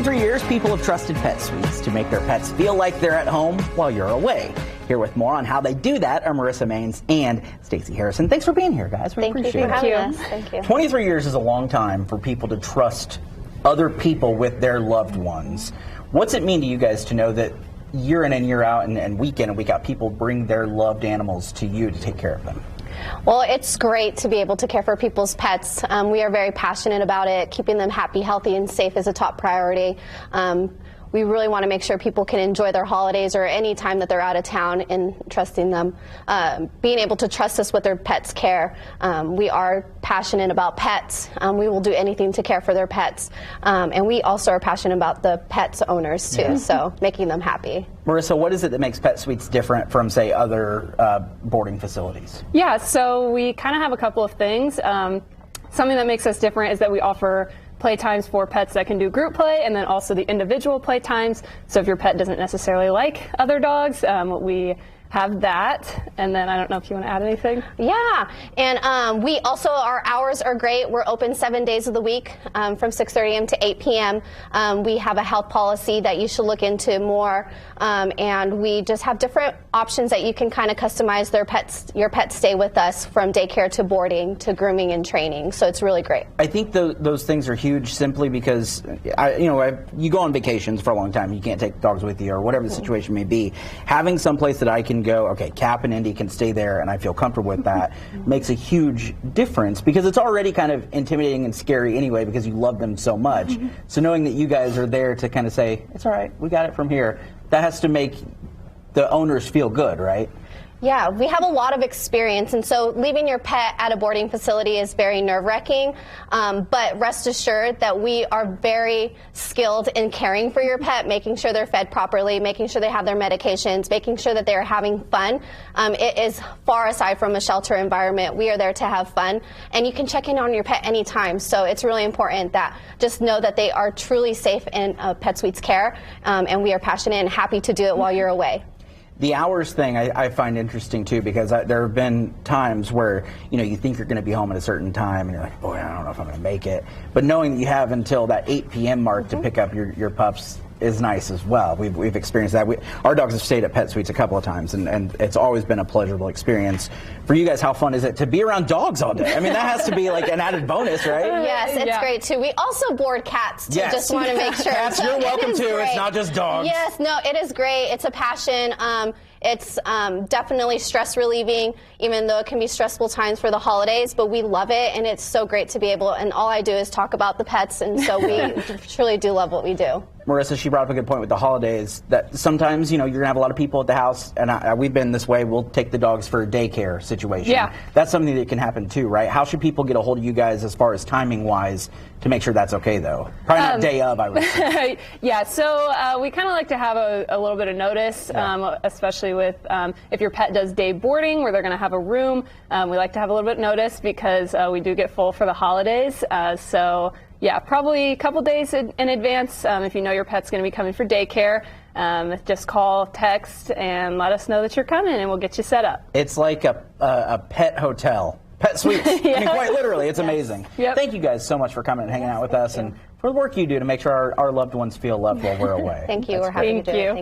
23 years, people have trusted Pet Suites to make their pets feel like they're at home while you're away. Here with more on how they do that are Marissa Maines and Stacey Harrison. Thanks for being here, guys. We appreciate it. Thank you for having us. Thank you. 23 years is a long time for people to trust other people with their loved ones. What's it mean to you guys to know that year in and year out and week in and week out, people bring their loved animals to you to take care of them? Well, it's great to be able to care for people's pets. We are very passionate about it. Keeping them happy, healthy, and safe is a top priority. We really want to make sure people can enjoy their holidays or any time that they're out of town, and trusting them, being able to trust us with their pets' care. We are passionate about pets. We will do anything to care for their pets. And we also are passionate about the pets' owners, too, so making them happy. Marissa, what is it that makes Pet Suites different from, say, other boarding facilities? Yeah, so we kind of have a couple of things. Something that makes us different is that we offer playtimes for pets that can do group play, and then also the individual playtimes. So if your pet doesn't necessarily like other dogs, we have that. And then I don't know if you want to add anything. Yeah, and we also, our hours are great. We're open 7 days of the week from 6:30 a.m. to 8 p.m. We have a health policy that you should look into more, and we just have different options that you can kind of customize your pet's stay with us, from daycare to boarding to grooming and training. So it's really great. I think those things are huge simply because, you go on vacations for a long time. You can't take dogs with you or whatever the situation may be. Having some place that I can go, okay, Cap and Indy can stay there and I feel comfortable with that, makes a huge difference, because it's already kind of intimidating and scary anyway because you love them so much. So knowing that you guys are there to kind of say, it's all right, we got it from here, that has to make the owners feel good, right? Yeah, we have a lot of experience, and so leaving your pet at a boarding facility is very nerve-wracking, but rest assured that we are very skilled in caring for your pet, making sure they're fed properly, making sure they have their medications, making sure that they're having fun. It is far aside from a shelter environment. We are there to have fun, and you can check in on your pet anytime, so it's really important that just know that they are truly safe in Pet Suites care, and we are passionate and happy to do it while you're away. The hours thing I find interesting too, because there have been times where you think you're going to be home at a certain time and you're like, boy, I don't know if I'm going to make it. But knowing that you have until that 8 p.m. mark to pick up your pups is nice as well. We've experienced that. Our dogs have stayed at Pet Suites a couple of times, and it's always been a pleasurable experience. For you guys, how fun is it to be around dogs all day? I mean, that has to be like an added bonus, right? Yes, it's great too. We also board cats too. Yes. Just want to make sure. Cats, you're welcome too. It's not just dogs. Yes, no, it is great. It's a passion. It's definitely stress relieving, even though it can be stressful times for the holidays, but we love it, and it's so great to be able, and all I do is talk about the pets, and so we truly do love what we do. Marissa, she brought up a good point with the holidays, that sometimes, you're going to have a lot of people at the house, and we've been this way, we'll take the dogs for a daycare situation. Yeah. That's something that can happen too, right? How should people get a hold of you guys as far as timing-wise to make sure that's okay, though? Probably not day of, I would say. Yeah, so we kind of like to have a little bit of notice, especially with if your pet does day boarding where they're going to have a room. We like to have a little bit of notice because we do get full for the holidays. So yeah, probably a couple days in advance. If you know your pet's going to be coming for daycare, just call, text, and let us know that you're coming, and we'll get you set up. It's like a pet hotel. Pet Suites. I mean, quite literally, it's amazing. Yep. Thank you guys so much for coming and hanging out with us, and for the work you do to make sure our loved ones feel loved while we're away. Thank you. We're happy to do it.